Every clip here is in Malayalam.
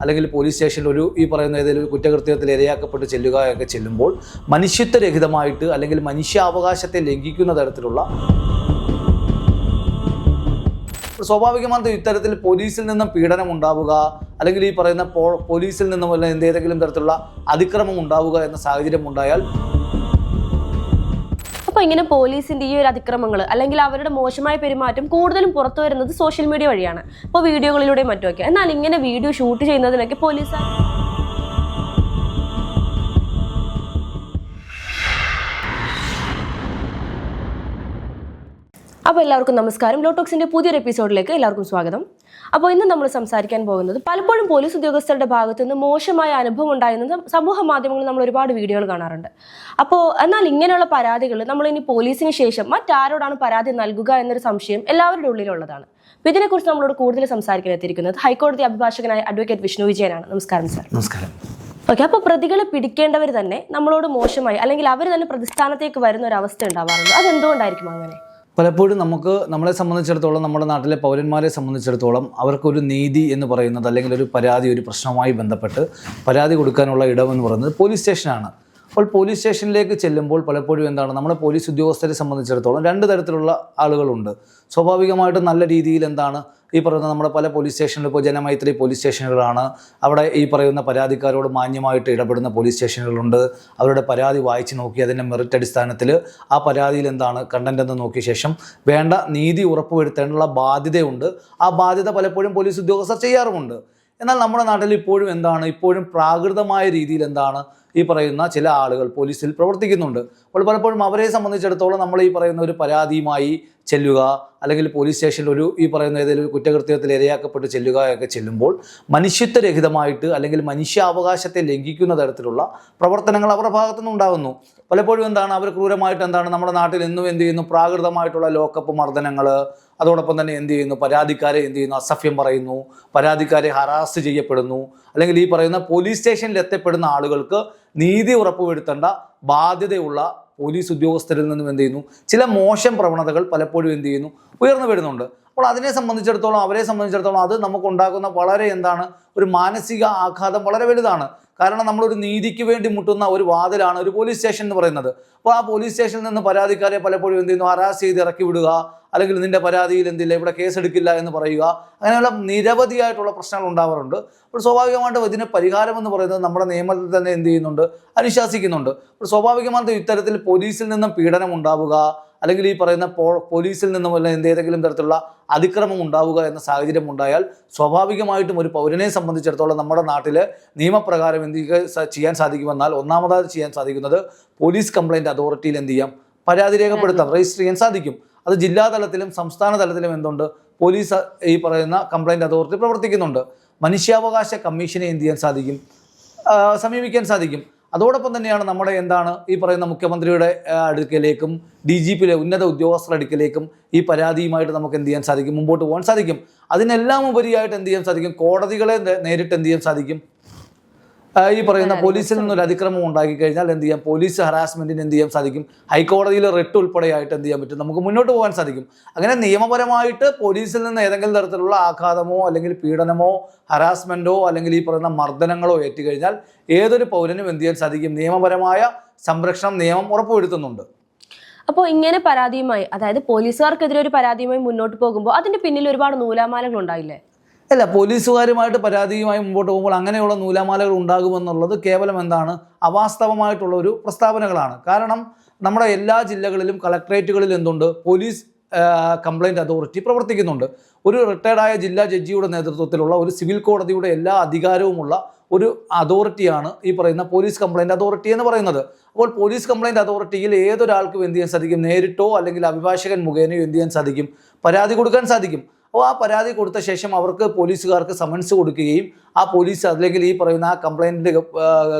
അല്ലെങ്കിൽ പോലീസ് സ്റ്റേഷനിൽ ഈ പറയുന്ന ഏതെങ്കിലും ഒരു കുറ്റകൃത്യത്തിൽ ഇരയാക്കപ്പെട്ട് ചെല്ലുകയൊക്കെ ചെല്ലുമ്പോൾ മനുഷ്യത്വരഹിതമായിട്ട് അല്ലെങ്കിൽ മനുഷ്യാവകാശത്തെ ലംഘിക്കുന്ന തരത്തിലുള്ള സ്വാഭാവികമായിട്ടും ഇത്തരത്തിൽ പോലീസിൽ നിന്നും പീഡനം ഉണ്ടാവുക അല്ലെങ്കിൽ ഈ പറയുന്ന പോലീസിൽ നിന്നും ഏതെങ്കിലും തരത്തിലുള്ള അതിക്രമം ഉണ്ടാവുക എന്ന സാഹചര്യം ഉണ്ടായാൽ അപ്പോൾ ഇങ്ങനെ പോലീസിന്റെ ഈ ഒരു അതിക്രമങ്ങൾ അല്ലെങ്കിൽ അവരുടെ മോശമായ പെരുമാറ്റം കൂടുതലും പുറത്തു വരുന്നത് സോഷ്യൽ മീഡിയ വഴിയാണ്. ഇപ്പോൾ വീഡിയോകളിലൂടെയും മറ്റുമൊക്കെ. എന്നാൽ ഇങ്ങനെ വീഡിയോ ഷൂട്ട് ചെയ്യുന്നതിനൊക്കെ പോലീസ് അപ്പോൾ എല്ലാവർക്കും നമസ്കാരം. ലോട്ടോക്സിന്റെ പുതിയൊരു എപ്പിസോഡിലേക്ക് എല്ലാവർക്കും സ്വാഗതം. അപ്പോൾ ഇന്ന് നമ്മൾ സംസാരിക്കാൻ പോകുന്നത് പലപ്പോഴും പോലീസ് ഉദ്യോഗസ്ഥരുടെ ഭാഗത്തു നിന്ന് മോശമായ അനുഭവം ഉണ്ടായിരുന്നത് സമൂഹ മാധ്യമങ്ങളിൽ നമ്മൾ ഒരുപാട് വീഡിയോകൾ കാണാറുണ്ട്. അപ്പോൾ എന്നാൽ ഇങ്ങനെയുള്ള പരാതികൾ നമ്മൾ ഇനി പോലീസിന് ശേഷം മറ്റാരോടാണ് പരാതി നൽകുക എന്നൊരു സംശയം എല്ലാവരുടെ ഉള്ളിലുള്ളതാണ്. അപ്പോൾ ഇതിനെക്കുറിച്ച് നമ്മളോട് കൂടുതൽ സംസാരിക്കാൻ എത്തിയിരിക്കുന്നത് ഹൈക്കോടതി അഭിഭാഷകനായ അഡ്വക്കേറ്റ് വിഷ്ണു വിജയനാണ്. നമസ്കാരം സർ. നമസ്കാരം. ഓക്കെ, അപ്പോൾ പ്രതികളെ പിടിക്കേണ്ടവർ തന്നെ നമ്മളോട് മോശമായി അല്ലെങ്കിൽ അവർ തന്നെ പ്രതിസ്ഥാനത്തേക്ക് വരുന്ന ഒരു അവസ്ഥ ഉണ്ടാവാറുണ്ട്. അതെന്തുകൊണ്ടായിരിക്കും അങ്ങനെ? പലപ്പോഴും നമ്മളെ സംബന്ധിച്ചിടത്തോളം, നമ്മുടെ നാട്ടിലെ പൗരന്മാരെ സംബന്ധിച്ചിടത്തോളം അവർക്കൊരു നീതി എന്ന് പറയുന്നത് അല്ലെങ്കിൽ ഒരു പരാതി, ഒരു പ്രശ്നവുമായി ബന്ധപ്പെട്ട് പരാതി കൊടുക്കാനുള്ള ഇടമെന്ന് പറയുന്നത് പോലീസ് സ്റ്റേഷനാണ്. അപ്പോൾ പോലീസ് സ്റ്റേഷനിലേക്ക് ചെല്ലുമ്പോൾ പലപ്പോഴും നമ്മുടെ പോലീസ് ഉദ്യോഗസ്ഥരെ സംബന്ധിച്ചിടത്തോളം രണ്ട് തരത്തിലുള്ള ആളുകളുണ്ട്. സ്വാഭാവികമായിട്ടും നല്ല രീതിയിൽ ഈ പറയുന്ന നമ്മുടെ പല പോലീസ് സ്റ്റേഷനിൽ ഇപ്പോൾ ജനമൈത്രി പോലീസ് സ്റ്റേഷനുകളാണ്. അവിടെ ഈ പറയുന്ന പരാതിക്കാരോട് മാന്യമായിട്ട് ഇടപെടുന്ന പോലീസ് സ്റ്റേഷനുകളുണ്ട്. അവരുടെ പരാതി വായിച്ച് നോക്കി അതിൻ്റെ മെറിറ്റ് അടിസ്ഥാനത്തിൽ ആ പരാതിയിൽ കണ്ടന്റ് എന്ന് നോക്കിയ ശേഷം വേണ്ട നീതി ഉറപ്പുവരുത്തേണ്ടുള്ള ബാധ്യതയുണ്ട്. ആ ബാധ്യത പലപ്പോഴും പോലീസ് ഉദ്യോഗസ്ഥർ ചെയ്യാറുമുണ്ട്. എന്നാൽ നമ്മുടെ നാട്ടിൽ ഇപ്പോഴും പ്രാകൃതമായ രീതിയിൽ ഈ പറയുന്ന ചില ആളുകൾ പോലീസിൽ പ്രവർത്തിക്കുന്നുണ്ട്. അപ്പോൾ പലപ്പോഴും അവരെ സംബന്ധിച്ചിടത്തോളം നമ്മൾ ഈ പറയുന്ന ഒരു പരാതിയുമായി ചെല്ലുക അല്ലെങ്കിൽ പോലീസ് സ്റ്റേഷനിൽ ഈ പറയുന്ന ഏതെങ്കിലും ഒരു കുറ്റകൃത്യത്തിൽ ഇരയാക്കപ്പെട്ട് ചെല്ലുകയൊക്കെ ചെല്ലുമ്പോൾ മനുഷ്യത്വരഹിതമായിട്ട് അല്ലെങ്കിൽ മനുഷ്യാവകാശത്തെ ലംഘിക്കുന്ന തരത്തിലുള്ള പ്രവർത്തനങ്ങൾ അവരുടെ ഭാഗത്തുനിന്ന് ഉണ്ടാകുന്നു. പലപ്പോഴും അവർ ക്രൂരമായിട്ട് നമ്മുടെ നാട്ടിൽ എന്നും പ്രാകൃതമായിട്ടുള്ള ലോക്കപ്പ് മർദ്ദനങ്ങൾ, അതോടൊപ്പം തന്നെ പരാതിക്കാരെ അസഭ്യം പറയുന്നു, പരാതിക്കാരെ ഹറാസ് ചെയ്യപ്പെടുന്നു, അല്ലെങ്കിൽ ഈ പറയുന്ന പോലീസ് സ്റ്റേഷനിൽ എത്തപ്പെടുന്ന ആളുകൾക്ക് നീതി ഉറപ്പുവരുത്തേണ്ട ബാധ്യതയുള്ള പോലീസ് ഉദ്യോഗസ്ഥരിൽ നിന്നും ചില മോശം പ്രവണതകൾ പലപ്പോഴും ഉയർന്നു വരുന്നുണ്ട്. അപ്പോൾ അവരെ സംബന്ധിച്ചിടത്തോളം അത് നമുക്കുണ്ടാകുന്ന വളരെ ഒരു മാനസിക ആഘാതം വളരെ വലുതാണ്. കാരണം നമ്മളൊരു നീതിക്ക് വേണ്ടി മുട്ടുന്ന ഒരു വാതിലാണ് ഒരു പോലീസ് സ്റ്റേഷൻ എന്ന് പറയുന്നത്. അപ്പോൾ ആ പോലീസ് സ്റ്റേഷനിൽ നിന്ന് പരാതിക്കാരെ പലപ്പോഴും ഹറാസ് ചെയ്ത് ഇറക്കി വിടുക, അല്ലെങ്കിൽ നിന്റെ പരാതിയിൽ ഇവിടെ കേസെടുക്കില്ല എന്ന് പറയുക, അങ്ങനെയുള്ള നിരവധിയായിട്ടുള്ള പ്രശ്നങ്ങൾ ഉണ്ടാവാറുണ്ട്. അപ്പോൾ സ്വാഭാവികമായിട്ടും ഇതിന് പരിഹാരം എന്ന് പറയുന്നത് നമ്മുടെ നിയമത്തിൽ തന്നെ അനുശാസിക്കുന്നുണ്ട്. അപ്പോൾ സ്വാഭാവികമായിട്ടും ഇത്തരത്തിൽ പോലീസിൽ നിന്നും പീഡനം ഉണ്ടാവുക അല്ലെങ്കിൽ ഈ പറയുന്ന പോലീസിൽ നിന്നും ഏതെങ്കിലും തരത്തിലുള്ള അതിക്രമം ഉണ്ടാവുക എന്ന സാഹചര്യം ഉണ്ടായാൽ സ്വാഭാവികമായിട്ടും ഒരു പൗരനെ സംബന്ധിച്ചിടത്തോളം നമ്മുടെ നാട്ടിൽ നിയമപ്രകാരം ചെയ്യാൻ സാധിക്കുമെന്നാൽ ഒന്നാമതായി ചെയ്യാൻ സാധിക്കുന്നത് പോലീസ് കംപ്ലൈൻറ്റ് അതോറിറ്റിയിൽ പരാതി രേഖപ്പെടുത്താം, രജിസ്റ്റർ ചെയ്യാൻ സാധിക്കും. അത് ജില്ലാതലത്തിലും സംസ്ഥാന തലത്തിലും പോലീസ് ഈ പറയുന്ന കംപ്ലൈൻറ്റ് അതോറിറ്റി പ്രവർത്തിക്കുന്നുണ്ട്. മനുഷ്യാവകാശ കമ്മീഷനെ സാധിക്കും, സമീപിക്കാൻ സാധിക്കും. അതോടൊപ്പം തന്നെയാണ് നമ്മുടെ ഈ പറയുന്ന മുഖ്യമന്ത്രിയുടെ അടുക്കലേക്കും DGP ഉന്നത ഉദ്യോഗസ്ഥരുടെ അടുക്കലേക്കും ഈ പരാതിയുമായിട്ട് നമുക്ക് സാധിക്കും, മുമ്പോട്ട് പോകാൻ സാധിക്കും. അതിനെല്ലാം ഉപരിയായിട്ട് സാധിക്കും, കോടതികളെ നേരിട്ട് സാധിക്കും. ഈ പറയുന്ന പോലീസിൽ നിന്നൊരു അതിക്രമം ഉണ്ടാക്കി കഴിഞ്ഞാൽ പോലീസ് ഹറാസ്മെന്റിന് സാധിക്കും. ഹൈക്കോടതിയിൽ റിട്ട് ഉൾപ്പെടെയായിട്ട് പറ്റും, നമുക്ക് മുന്നോട്ട് പോകാൻ സാധിക്കും. അങ്ങനെ നിയമപരമായിട്ട് പോലീസിൽ നിന്ന് ഏതെങ്കിലും തരത്തിലുള്ള ആഘാതമോ അല്ലെങ്കിൽ പീഡനമോ ഹറാസ്മെന്റോ അല്ലെങ്കിൽ ഈ പറയുന്ന മർദ്ദനങ്ങളോ ഏറ്റുകഴിഞ്ഞാൽ ഏതൊരു പൗരനും സാധിക്കും, നിയമപരമായ സംരക്ഷണം നിയമം ഉറപ്പുവരുത്തുന്നുണ്ട്. അപ്പോൾ ഇങ്ങനെ പരാതിയുമായി, അതായത് പോലീസുകാർക്കെതിരെ ഒരു പരാതിയുമായി മുന്നോട്ട് പോകുമ്പോൾ അതിന്റെ പിന്നിൽ ഒരുപാട് നൂലാമാലകൾ ഉണ്ടായില്ലേ? അല്ല, പോലീസുകാരുമായിട്ട് പരാതിയുമായി മുമ്പോട്ട് പോകുമ്പോൾ അങ്ങനെയുള്ള നൂലാമാലകൾ ഉണ്ടാകുമെന്നുള്ളത് കേവലം അവാസ്തവമായിട്ടുള്ള ഒരു പ്രസ്താവനകളാണ്. കാരണം നമ്മുടെ എല്ലാ ജില്ലകളിലും കളക്ട്രേറ്റുകളിൽ പോലീസ് കംപ്ലൈൻറ്റ് അതോറിറ്റി പ്രവർത്തിക്കുന്നുണ്ട്. ഒരു റിട്ടയർഡായ ജില്ലാ ജഡ്ജിയുടെ നേതൃത്വത്തിലുള്ള ഒരു സിവിൽ കോടതിയുടെ എല്ലാ അധികാരവുമുള്ള ഒരു അതോറിറ്റിയാണ് ഈ പറയുന്ന പോലീസ് കംപ്ലൈൻറ്റ് അതോറിറ്റി എന്ന് പറയുന്നത്. അപ്പോൾ പോലീസ് കംപ്ലൈൻറ്റ് അതോറിറ്റിയിൽ ഏതൊരാൾക്കും സാധിക്കും, നേരിട്ടോ അല്ലെങ്കിൽ അഭിഭാഷകൻ മുഖേനയോ സാധിക്കും, പരാതി കൊടുക്കാൻ സാധിക്കും. അപ്പോൾ ആ പരാതി കൊടുത്ത ശേഷം അവർക്ക് പോലീസുകാർക്ക് സമൻസ് കൊടുക്കുകയും ആ പോലീസ് അല്ലെങ്കിൽ ഈ പറയുന്ന ആ കംപ്ലൈൻറ്റിൻ്റെ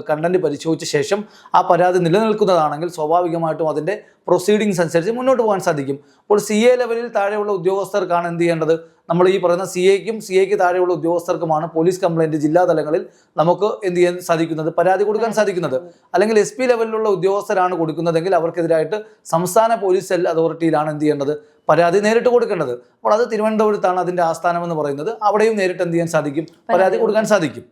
കണ്ടന്റ് പരിശോധിച്ച ശേഷം ആ പരാതി നിലനിൽക്കുന്നതാണെങ്കിൽ സ്വാഭാവികമായിട്ടും അതിൻ്റെ പ്രൊസീഡിങ്സ് അനുസരിച്ച് മുന്നോട്ട് പോകാൻ സാധിക്കും. അപ്പോൾ CA ലെവലിൽ താഴെയുള്ള ഉദ്യോഗസ്ഥർക്കാണ് ചെയ്യേണ്ടത്, നമ്മൾ ഈ പറയുന്ന CAക്ക് താഴെയുള്ള ഉദ്യോഗസ്ഥർക്കുമാണ് പോലീസ് കംപ്ലൈൻറ്റ് ജില്ലാ തലങ്ങളിൽ നമുക്ക് ചെയ്യാൻ സാധിക്കുന്നത്, പരാതി കൊടുക്കാൻ സാധിക്കുന്നത്. അല്ലെങ്കിൽ SP ലെവലിലുള്ള ഉദ്യോഗസ്ഥരാണ് കൊടുക്കുന്നതെങ്കിൽ അവർക്കെതിരായിട്ട് സംസ്ഥാന പോലീസ് സെൽ അതോറിറ്റിയിലാണ് ചെയ്യേണ്ടത്, പരാതി നേരിട്ട് കൊടുക്കേണ്ടത്. അപ്പോൾ അത് തിരുവനന്തപുരത്താണ് അതിൻ്റെ ആസ്ഥാനം എന്ന് പറയുന്നത്. അവിടെയും നേരിട്ട് എന്ത് ചെയ്യാൻ സാധിക്കും, പരാതി കൊടുക്കാൻ സാധിക്കും.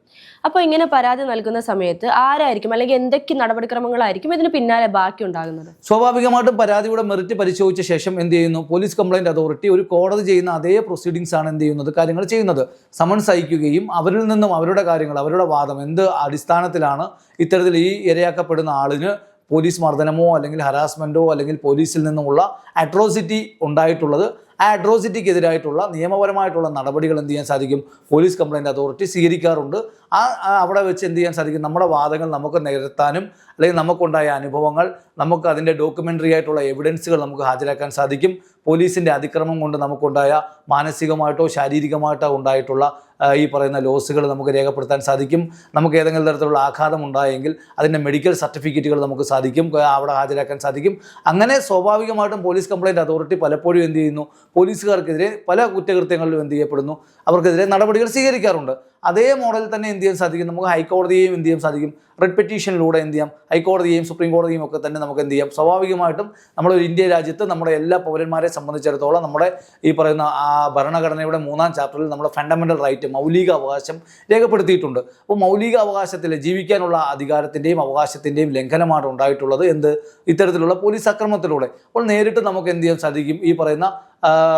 അപ്പോൾ ഇങ്ങനെ പരാതി നൽകുന്ന സമയത്ത് ആരായിരിക്കും അല്ലെങ്കിൽ എന്തൊക്കെ നടപടിക്രമങ്ങളായിരിക്കും ഇതിന് പിന്നാലെ ബാക്കി ഉണ്ടാകുന്നത്? സ്വാഭാവികമായിട്ടും പരാതിയുടെ മെറിറ്റ് പരിശോധിച്ച ശേഷം എന്ത് ചെയ്യുന്നു, പോലീസ് കംപ്ലൈന്റ് അതോറിറ്റി ഒരു കോടതി ചെയ്യുന്ന അതേ പ്രൊസീഡിങ്സ് ആണ് എന്ത് ചെയ്യുന്നത്, കാര്യങ്ങൾ ചെയ്യുന്നത്. സമൻസ് അയക്കുകയും അവരിൽ നിന്നും അവരുടെ കാര്യങ്ങൾ, അവരുടെ വാദം എന്ത് അടിസ്ഥാനത്തിലാണ് ഇത്തരത്തിൽ ഈ ഇരയാക്കപ്പെടുന്ന ആളിന് പോലീസ് മർദ്ദനമോ അല്ലെങ്കിൽ ഹരാസ്മെന്റോ അല്ലെങ്കിൽ പോലീസിൽ നിന്നുമുള്ള അട്രോസിറ്റി ഉണ്ടായിട്ടുള്ളത്, ആ അട്രോസിറ്റിക്കെതിരായിട്ടുള്ള നിയമപരമായിട്ടുള്ള നടപടികൾ എന്ത് ചെയ്യാൻ സാധിക്കും, പോലീസ് കംപ്ലൈൻറ്റ് അതോറിറ്റി സ്വീകരിക്കാറുണ്ട്. അവിടെ വെച്ച് എന്ത് ചെയ്യാൻ സാധിക്കും, നമ്മുടെ വാദങ്ങൾ നമുക്ക് നിരത്താനും അല്ലെങ്കിൽ നമുക്കുണ്ടായ അനുഭവങ്ങൾ, നമുക്ക് അതിൻ്റെ ഡോക്യുമെൻ്ററി ആയിട്ടുള്ള എവിഡൻസുകൾ നമുക്ക് ഹാജരാക്കാൻ സാധിക്കും. പോലീസിൻ്റെ അതിക്രമം കൊണ്ട് നമുക്കുണ്ടായ മാനസികമായിട്ടോ ശാരീരികമായിട്ടോ ഉണ്ടായിട്ടുള്ള ഈ പറയുന്ന ലോസുകൾ നമുക്ക് രേഖപ്പെടുത്താൻ സാധിക്കും. നമുക്ക് ഏതെങ്കിലും തരത്തിലുള്ള ആഘാതം ഉണ്ടായെങ്കിൽ അതിൻ്റെ മെഡിക്കൽ സർട്ടിഫിക്കറ്റുകൾ നമുക്ക് സാധിക്കും, അവിടെ ഹാജരാക്കാൻ സാധിക്കും. അങ്ങനെ സ്വാഭാവികമായിട്ടും പോലീസ് കംപ്ലൈൻറ്റ് അതോറിറ്റി പലപ്പോഴും എന്ത് ചെയ്യുന്നു, പോലീസുകാർക്കെതിരെ പല കുറ്റകൃത്യങ്ങളിലും എന്ത് ചെയ്യപ്പെടുന്നു, അവർക്കെതിരെ നടപടികൾ സ്വീകരിക്കാറുണ്ട്. അതേ മോഡലിൽ തന്നെ എന്ത് ചെയ്യാൻ സാധിക്കും, നമുക്ക് ഹൈക്കോടതിയെയും എന്ത് ചെയ്യാൻ സാധിക്കും, റിട്ട് പെറ്റീഷനിലൂടെ എന്ത് ചെയ്യാം, ഹൈക്കോടതിയെയും സുപ്രീം കോടതിയും ഒക്കെ തന്നെ നമുക്ക് എന്ത് ചെയ്യാം. സ്വാഭാവികമായിട്ടും നമ്മുടെ ഇന്ത്യ രാജ്യത്ത് നമ്മുടെ എല്ലാ പൗരന്മാരെ സംബന്ധിച്ചിടത്തോളം നമ്മുടെ ഈ പറയുന്ന ഭരണഘടനയുടെ 3-ാം ചാപ്റ്ററിൽ നമ്മുടെ ഫണ്ടമെൻ്റൽ റൈറ്റ്, മൗലിക അവകാശം രേഖപ്പെടുത്തിയിട്ടുണ്ട്. അപ്പോൾ മൗലിക അവകാശത്തിൽ ജീവിക്കാനുള്ള അധികാരത്തിൻ്റെയും അവകാശത്തിൻ്റെയും ലംഘനമാണ് ഉണ്ടായിട്ടുള്ളത് എന്ത്, ഇത്തരത്തിലുള്ള പോലീസ് അക്രമത്തിലൂടെ. അപ്പോൾ നേരിട്ട് നമുക്ക് എന്ത് ചെയ്യാൻ സാധിക്കും, ഈ പറയുന്ന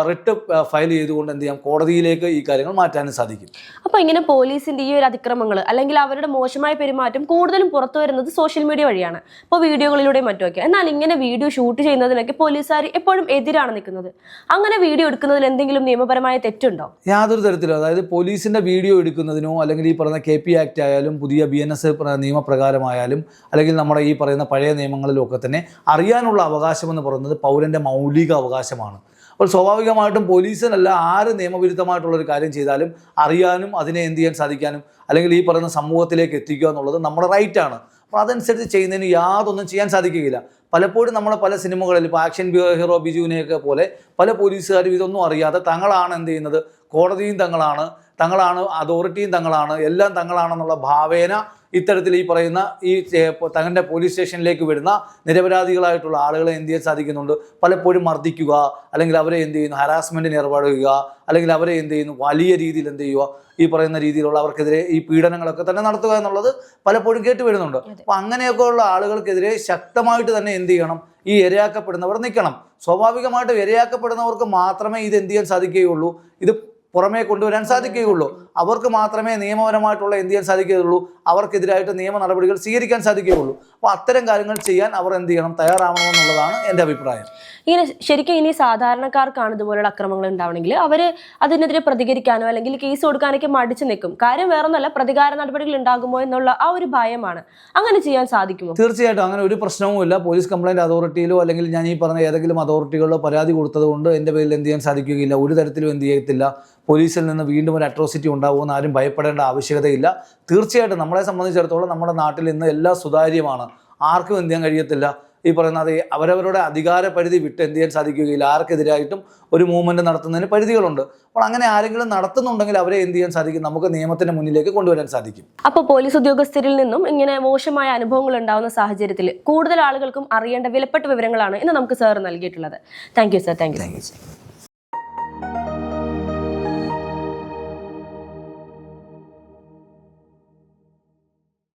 റിട്ട് ഫയൽ ചെയ്തുകൊണ്ട് എന്ത് ചെയ്യാം, കോടതിയിലേക്ക് ഈ കാര്യങ്ങൾ മാറ്റാനും സാധിക്കും. അപ്പോൾ ഇങ്ങനെ പോലീസിന്റെ ഈ ഒരു അതിക്രമങ്ങൾ അല്ലെങ്കിൽ അവരുടെ മോശമായ പെരുമാറ്റം കൂടുതലും പുറത്തു വരുന്നത് സോഷ്യൽ മീഡിയ വഴിയാണ്, ഇപ്പോൾ വീഡിയോകളിലൂടെയും മറ്റുമൊക്കെ. എന്നാൽ ഇങ്ങനെ വീഡിയോ ഷൂട്ട് ചെയ്യുന്നതിനൊക്കെ പോലീസുകാർ എപ്പോഴും എതിരാണ് നിൽക്കുന്നത്. അങ്ങനെ വീഡിയോ എടുക്കുന്നതിൽ എന്തെങ്കിലും നിയമപരമായ തെറ്റുണ്ടോ? യാതൊരു തരത്തിലും. അതായത് പോലീസിന്റെ വീഡിയോ എടുക്കുന്നതിനോ അല്ലെങ്കിൽ ഈ പറയുന്ന KP ആക്ട് ആയാലും പുതിയ BNS നിയമപ്രകാരമായാലും അല്ലെങ്കിൽ നമ്മുടെ ഈ പറയുന്ന പഴയ നിയമങ്ങളിലും ഒക്കെ തന്നെ അറിയാനുള്ള അവകാശം എന്ന് പറയുന്നത് പൗരന്റെ മൗലിക അവകാശമാണ്. അപ്പോൾ സ്വാഭാവികമായിട്ടും പോലീസിനല്ല ആര് നിയമവിരുദ്ധമായിട്ടുള്ളൊരു കാര്യം ചെയ്താലും അറിയാനും അതിനെ എന്ത് ചെയ്യാൻ സാധിക്കാനും അല്ലെങ്കിൽ ഈ പറയുന്ന സമൂഹത്തിലേക്ക് എത്തിക്കുക എന്നുള്ളത് നമ്മുടെ റൈറ്റാണ്. അപ്പോൾ അതനുസരിച്ച് ചെയ്യുന്നതിന് യാതൊന്നും ചെയ്യാൻ സാധിക്കുകയില്ല. പലപ്പോഴും നമ്മൾ പല സിനിമകളിൽ ഇപ്പോൾ ആക്ഷൻ ഹീറോ ബിജുവിനെയൊക്കെ പോലെ പല പോലീസുകാരും ഇതൊന്നും അറിയാതെ തങ്ങളാണ് എന്ത് ചെയ്യുന്നത്, കോടതിയും തങ്ങളാണ് അതോറിറ്റിയും തങ്ങളാണ്, എല്ലാം തങ്ങളാണെന്നുള്ള ഭാവേന ഇത്തരത്തിൽ ഈ പറയുന്ന ഈ തങ്ങളുടെ പോലീസ് സ്റ്റേഷനിലേക്ക് വരുന്ന നിരപരാധികളായിട്ടുള്ള ആളുകളെ എന്ത് ചെയ്യാൻ സാധിക്കുന്നുണ്ട്, പലപ്പോഴും മർദ്ദിക്കുക അല്ലെങ്കിൽ അവരെ എന്ത് ചെയ്യുന്നു, ഹരാസ്മെൻറ്റിന് ഏർപ്പെടുക അല്ലെങ്കിൽ അവരെ എന്ത് ചെയ്യുന്നു, വലിയ രീതിയിൽ എന്ത് ചെയ്യുക, ഈ പറയുന്ന രീതിയിലുള്ള അവർക്കെതിരെ ഈ പീഡനങ്ങളൊക്കെ തന്നെ നടത്തുക എന്നുള്ളത് പലപ്പോഴും കേട്ടുവരുന്നുണ്ട്. അപ്പോൾ അങ്ങനെയൊക്കെ ഉള്ള ആളുകൾക്കെതിരെ ശക്തമായിട്ട് തന്നെ എന്ത് ചെയ്യണം, ഈ ഇരയാക്കപ്പെടുന്നവർ നിൽക്കണം. സ്വാഭാവികമായിട്ടും ഇരയാക്കപ്പെടുന്നവർക്ക് മാത്രമേ ഇത് എന്ത് ചെയ്യാൻ സാധിക്കുകയുള്ളൂ, ഇത് പുറമേ കൊണ്ടുവരാൻ സാധിക്കുകയുള്ളൂ. അവർക്ക് മാത്രമേ നിയമപരമായിട്ടുള്ള എന്ത് ചെയ്യാൻ സാധിക്കുകയുള്ളൂ, അവർക്കെതിരായിട്ട് നിയമ നടപടികൾ സ്വീകരിക്കാൻ സാധിക്കുകയുള്ളൂ. അപ്പോൾ അത്തരം കാര്യങ്ങൾ ചെയ്യാൻ അവർ എന്ത് ചെയ്യണം, തയ്യാറാവണമെന്നുള്ളതാണ് എൻ്റെ അഭിപ്രായം. ഇങ്ങനെ ശരിക്കും ഇനി സാധാരണക്കാർക്കാണ് ഇതുപോലുള്ള അക്രമങ്ങൾ ഉണ്ടാവണമെങ്കിൽ അവർ അതിനെതിരെ പ്രതികരിക്കാനോ അല്ലെങ്കിൽ കേസ് കൊടുക്കാനൊക്കെ മടിച്ചു നിൽക്കും. കാര്യം വേറൊന്നുമല്ല, പ്രതികാര നടപടികൾ ഉണ്ടാകുമോ എന്നുള്ള ആ ഒരു ഭയമാണ്. അങ്ങനെ ചെയ്യാൻ സാധിക്കുമോ? തീർച്ചയായിട്ടും അങ്ങനെ ഒരു പ്രശ്നവുമില്ല. പോലീസ് കംപ്ലൈൻറ്റ് അതോറിറ്റിയിലോ അല്ലെങ്കിൽ ഞാൻ ഈ പറഞ്ഞ ഏതെങ്കിലും അതോറിറ്റികളിലോ പരാതി കൊടുത്തത് കൊണ്ട് എൻ്റെ പേരിൽ എന്ത് ചെയ്യാൻ സാധിക്കുകയില്ല, ഒരു തരത്തിലും എന്ത് ചെയ്യത്തില്ല, പോലീസിൽ നിന്ന് വീണ്ടും ഒരു അട്രോസിറ്റി ഉണ്ടാകുമെന്ന് ആരും ഭയപ്പെടേണ്ട ആവശ്യകതയില്ല. തീർച്ചയായിട്ടും നമ്മളെ സംബന്ധിച്ചിടത്തോളം നമ്മുടെ നാട്ടിൽ ഇന്ന് എല്ലാം സുതാര്യമാണ്, ആർക്കും എന്ത് ചെയ്യാൻ കഴിയത്തില്ല. ഈ പറയുന്നത് അവരവരുടെ അധികാര പരിധി വിട്ട് എന്ത് ചെയ്യാൻ സാധിക്കുകയില്ല, ആർക്കെതിരായിട്ടും ഒരു മൂവ്മെൻറ്റ് നടത്തുന്നതിന് പരിധികളുണ്ട്. അപ്പോൾ അങ്ങനെ ആരെങ്കിലും നടത്തുന്നുണ്ടെങ്കിൽ അവരെ എന്ത് ചെയ്യാൻ സാധിക്കും, നമുക്ക് നിയമത്തിന്റെ മുന്നിലേക്ക് കൊണ്ടുവരാൻ സാധിക്കും. അപ്പോൾ പോലീസ് ഉദ്യോഗസ്ഥരിൽ നിന്നും ഇങ്ങനെ മോശമായ അനുഭവങ്ങൾ ഉണ്ടാകുന്ന സാഹചര്യത്തിൽ കൂടുതൽ ആളുകൾക്കും അറിയേണ്ട വിലപ്പെട്ട വിവരങ്ങളാണ് ഇന്ന് നമുക്ക് സാർ നൽകിയിട്ടുള്ളത്. Thank you sir. Thank you.